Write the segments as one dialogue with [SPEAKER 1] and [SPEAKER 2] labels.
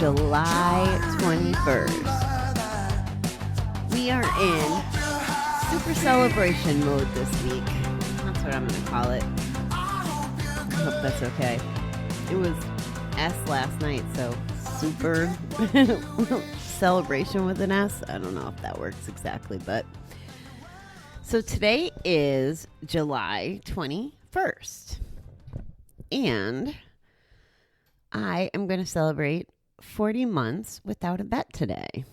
[SPEAKER 1] July 21st. We are in super celebration mode this week. That's what I'm going to call it. I hope that's okay. It was S last night, so super celebration with an S. I don't know if that works exactly, but so today is July 21st, and I am going to celebrate 40 months without a bet today.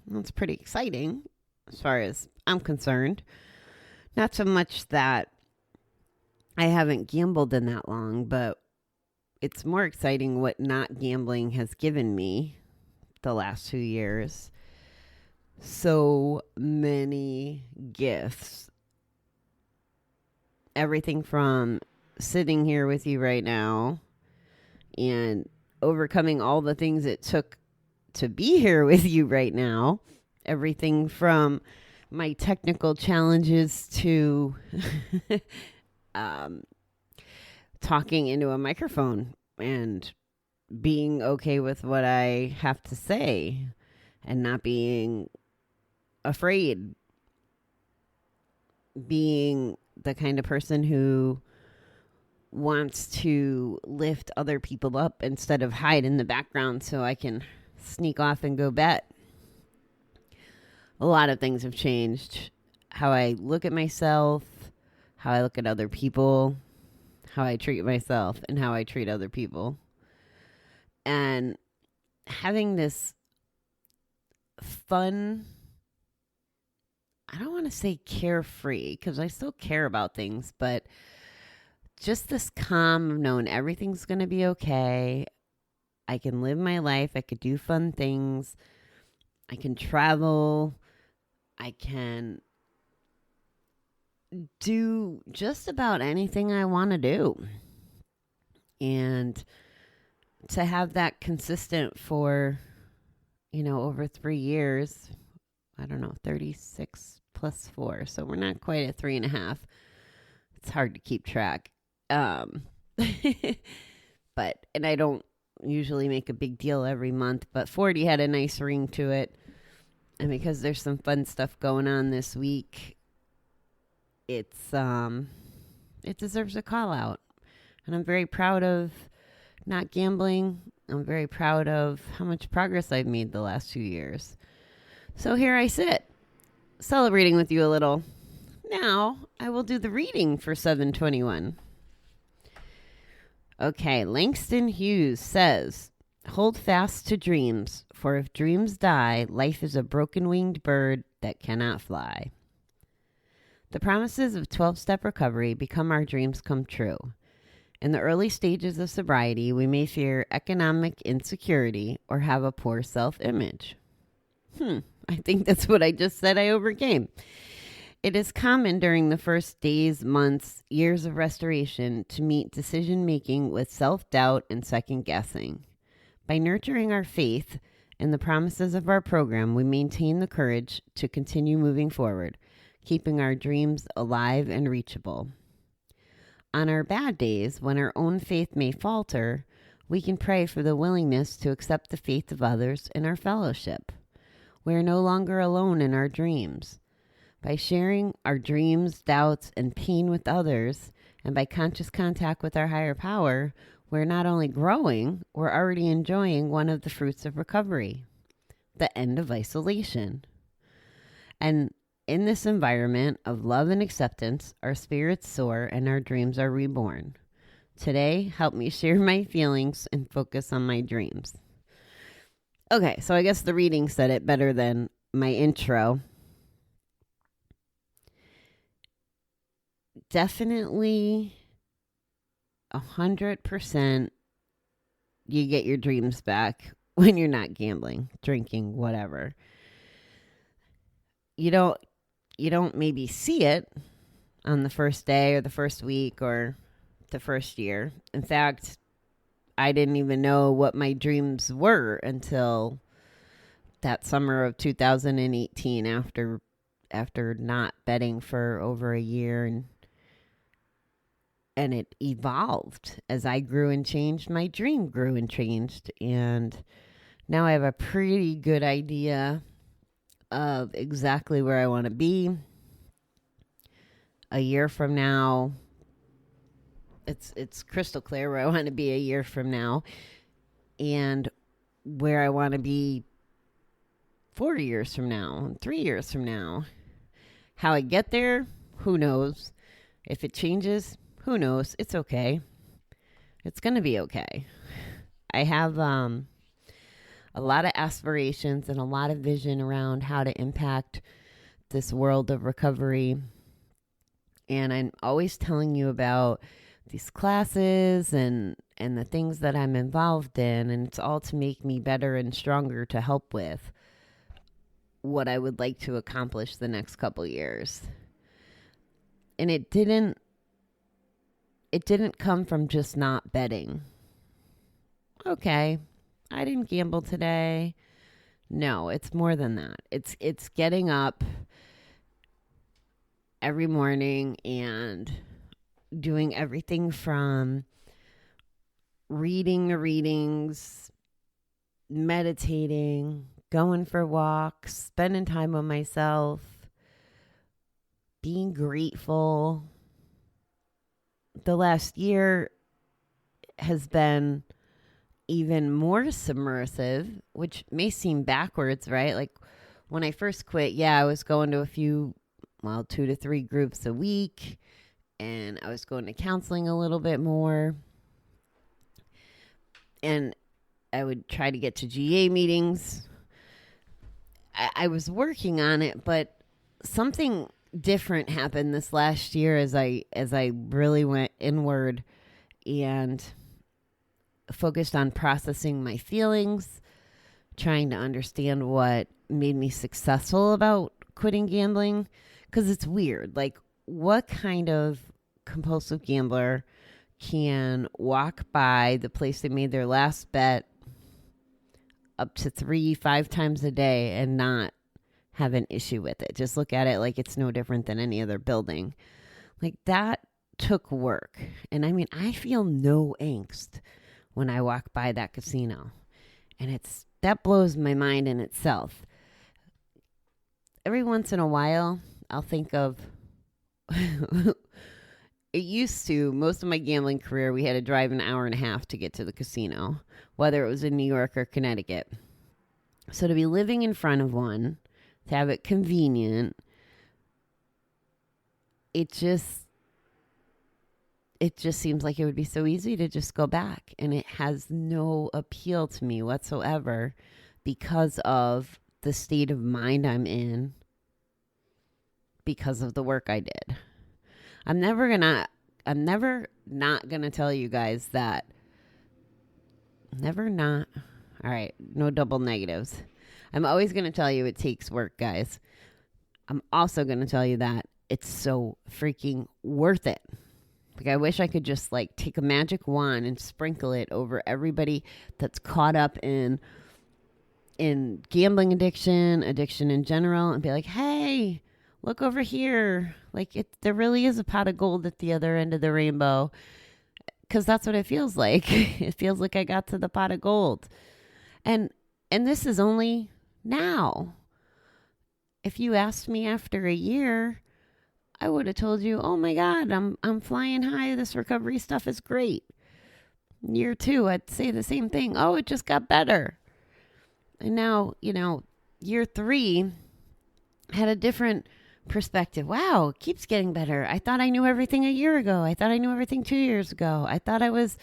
[SPEAKER 1] That's pretty exciting as far as I'm concerned. Not so much that I haven't gambled in that long, but it's more exciting what not gambling has given me the last 2 years. So many gifts. Everything from sitting here with you right now and overcoming all the things it took to be here with you right now. Everything from my technical challenges to talking into a microphone and being okay with what I have to say and not being afraid. Being the kind of person who wants to lift other people up instead of hide in the background so I can sneak off and go bet. A lot of things have changed. How I look at myself, how I look at other people, how I treat myself, and how I treat other people. And having this fun, I don't want to say carefree, because I still care about things, but just this calm of knowing everything's going to be okay. I can live my life. I could do fun things. I can travel. I can do just about anything I want to do. And to have that consistent for, over 3 years, I don't know, 36 plus 4. So we're not quite at 3.5. It's hard to keep track. But I don't usually make a big deal every month, but 40 had a nice ring to it. And because there's some fun stuff going on this week, it deserves a call out. And I'm very proud of not gambling. I'm very proud of how much progress I've made the last 2 years. So here I sit, celebrating with you a little. Now I will do the reading for 7/21. Okay, Langston Hughes says, "Hold fast to dreams, for if dreams die, life is a broken-winged bird that cannot fly." The promises of 12-step recovery become our dreams come true. In the early stages of sobriety, we may fear economic insecurity or have a poor self-image. I think that's what I just said I overcame. It is common during the first days, months, years of restoration to meet decision-making with self-doubt and second-guessing. By nurturing our faith in the promises of our program, we maintain the courage to continue moving forward, keeping our dreams alive and reachable. On our bad days, when our own faith may falter, we can pray for the willingness to accept the faith of others in our fellowship. We are no longer alone in our dreams. By sharing our dreams, doubts, and pain with others, and by conscious contact with our higher power, we're not only growing, we're already enjoying one of the fruits of recovery, the end of isolation. And in this environment of love and acceptance, our spirits soar and our dreams are reborn. Today, help me share my feelings and focus on my dreams. Okay, so I guess the reading said it better than my intro. Definitely 100% you get your dreams back when you're not gambling, drinking, whatever. You don't maybe see it on the first day or the first week or the first year. In fact, I didn't even know what my dreams were until that summer of 2018 after not betting for over a year, and it evolved as I grew and changed. My dream grew and changed, and Now I have a pretty good idea of exactly where I want to be. A year from now, it's crystal clear where I want to be a year from now, and where I want to be 4 years from now, and 3 years from now. How I get there, who knows? If it changes, who knows? It's okay. It's going to be okay. I have a lot of aspirations and a lot of vision around how to impact this world of recovery. And I'm always telling you about these classes and the things that I'm involved in. And it's all to make me better and stronger to help with what I would like to accomplish the next couple years. And it didn't come from just not betting. Okay, I didn't gamble today. No, it's more than that. It's getting up every morning and doing everything from reading the readings, meditating, going for walks, spending time with myself, being grateful. The last year has been even more submersive, which may seem backwards, right? Like when I first quit, I was going to 2 to 3 groups a week, and I was going to counseling a little bit more. And I would try to get to GA meetings. I was working on it, but something different happened this last year as I really went inward and focused on processing my feelings, trying to understand what made me successful about quitting gambling. Because it's weird. Like, what kind of compulsive gambler can walk by the place they made their last bet up to 3-5 times a day and not have an issue with it? Just look at it like it's no different than any other building. Like, that took work. And I mean, I feel no angst when I walk by that casino. And that blows my mind in itself. Every once in a while, I'll think of, it used to, most of my gambling career, we had to drive an hour and a half to get to the casino, whether it was in New York or Connecticut. So to be living in front of one, to have it convenient, it just seems like it would be so easy to just go back. And it has no appeal to me whatsoever because of the state of mind I'm in, because of the work I did. I'm never not gonna tell you guys that. All right, no double negatives. I'm always gonna tell you it takes work, guys. I'm also gonna tell you that it's so freaking worth it. Like, I wish I could just take a magic wand and sprinkle it over everybody that's caught up in gambling addiction in general, and be like, hey, look over here. There really is a pot of gold at the other end of the rainbow. Because that's what it feels like. It feels like I got to the pot of gold. And this is only now. If you asked me after a year, I would have told you, oh my God, I'm flying high. This recovery stuff is great. Year 2, I'd say the same thing. Oh, it just got better. And now, year 3 had a different perspective. Wow, it keeps getting better. I thought I knew everything a year ago. I thought I knew everything 2 years ago. I thought I was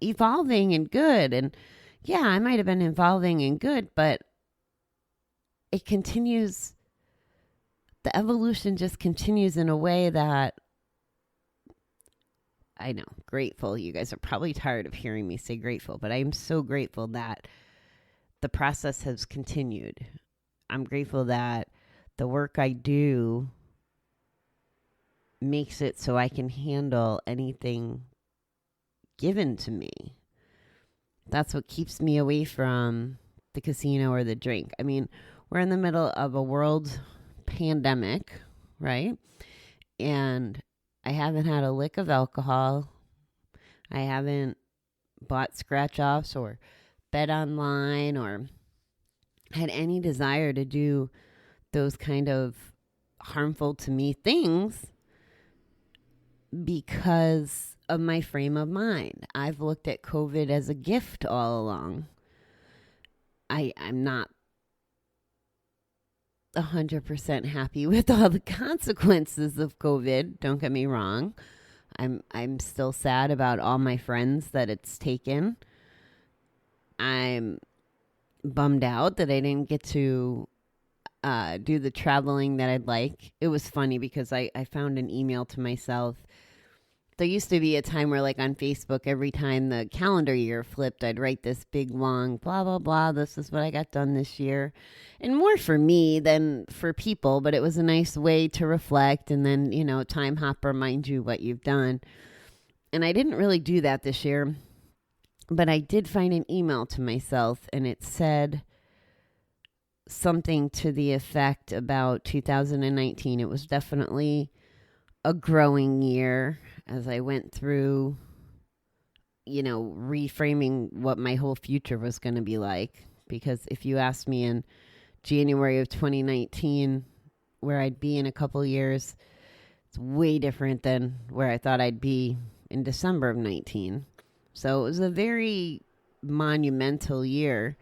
[SPEAKER 1] evolving and good. And yeah, I might have been evolving and good, but it continues. The evolution just continues in a way that, I know, grateful. You guys are probably tired of hearing me say grateful, but I am so grateful that the process has continued. I'm grateful that the work I do makes it so I can handle anything given to me. That's what keeps me away from the casino or the drink. I mean, we're in the middle of a world pandemic, right? And I haven't had a lick of alcohol. I haven't bought scratch-offs or bet online or had any desire to do those kind of harmful to me things because of my frame of mind. I've looked at COVID as a gift all along. I'm not 100% happy with all the consequences of COVID. Don't get me wrong. I'm still sad about all my friends that it's taken. I'm bummed out that I didn't get to do the traveling that I'd like. It was funny because I found an email to myself. There used to be a time where, like, on Facebook, every time the calendar year flipped, I'd write this big, long, blah, blah, blah. This is what I got done this year. And more for me than for people, but it was a nice way to reflect and then, time hop remind you what you've done. And I didn't really do that this year, but I did find an email to myself, and it said something to the effect about 2019. It was definitely a growing year as I went through, reframing what my whole future was going to be like. Because if you asked me in January of 2019 where I'd be in a couple years, it's way different than where I thought I'd be in December of 19. So it was a very monumental year.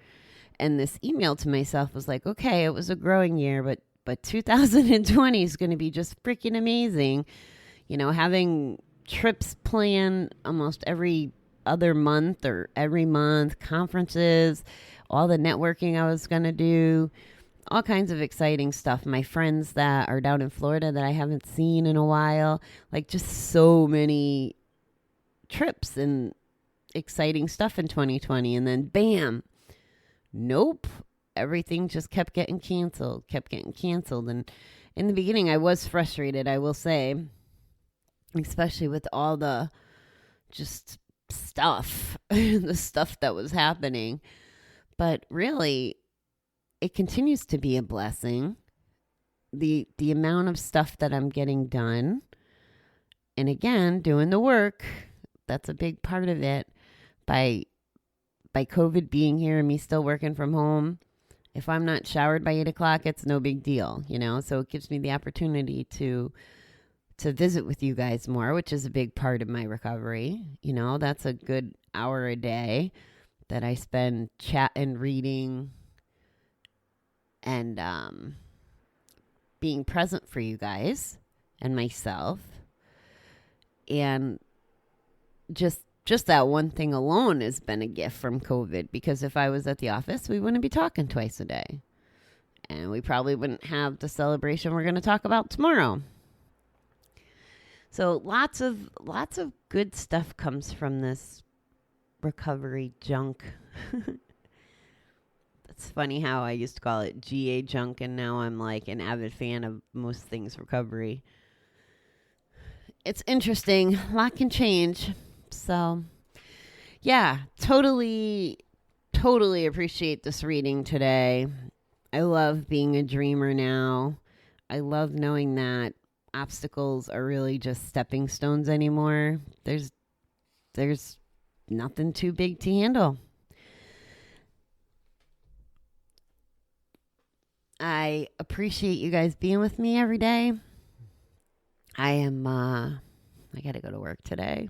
[SPEAKER 1] And this email to myself was like, okay, it was a growing year, but 2020 is going to be just freaking amazing. Having trips planned almost every other month or every month, conferences, all the networking I was going to do, all kinds of exciting stuff. My friends that are down in Florida that I haven't seen in a while, like just so many trips and exciting stuff in 2020. And then bam, nope, everything just kept getting canceled. And in the beginning, I was frustrated, I will say, especially with all the just stuff, the stuff that was happening. But really, it continues to be a blessing. The amount of stuff that I'm getting done, and again, doing the work, that's a big part of it. By COVID being here and me still working from home, if I'm not showered by 8 o'clock, it's no big deal, So it gives me the opportunity to visit with you guys more, which is a big part of my recovery. That's a good hour a day that I spend chatting, reading, and being present for you guys and myself. And just that one thing alone has been a gift from COVID, because if I was at the office, we wouldn't be talking twice a day. And we probably wouldn't have the celebration we're going to talk about tomorrow. So lots of good stuff comes from this recovery junk. It's funny how I used to call it GA junk, and now I'm like an avid fan of most things recovery. It's interesting. A lot can change. So, yeah, totally appreciate this reading today. I love being a dreamer now. I love knowing that obstacles are really just stepping stones anymore. There's nothing too big to handle. I appreciate you guys being with me every day. I gotta go to work today.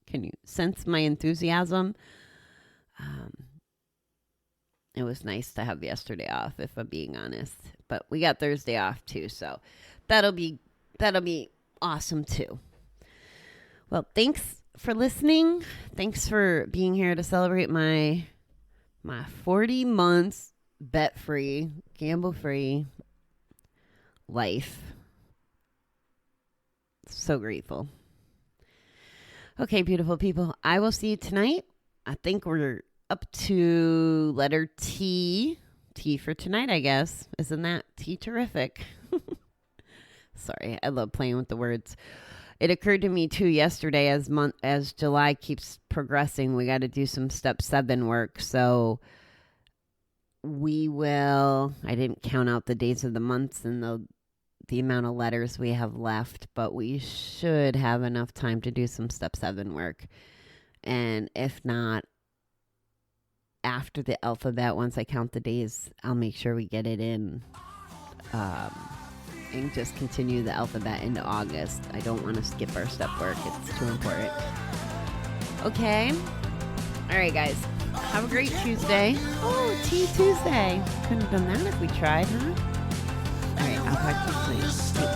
[SPEAKER 1] Can you sense my enthusiasm? It was nice to have yesterday off, if I'm being honest. But we got Thursday off too, so that'll be awesome too. Well, thanks for listening. Thanks for being here to celebrate my 40 months bet-free, gamble-free life. So grateful. Okay, beautiful people. I will see you tonight. I think we're up to letter T. T for tonight, I guess. Isn't that T terrific? Sorry, I love playing with the words. It occurred to me too yesterday, as July keeps progressing, we got to do some step 7 work. So I didn't count out the days of the months and the amount of letters we have left, but we should have enough time to do some step 7 work. And if not, after the alphabet, once I count the days, I'll make sure we get it in and just continue the alphabet into August. I don't want to skip our step work. It's too important. Okay. All right, guys. Have a great Tuesday. Oh, Tea Tuesday. Couldn't have done that if we tried, huh? All right. I'll talk to you soon.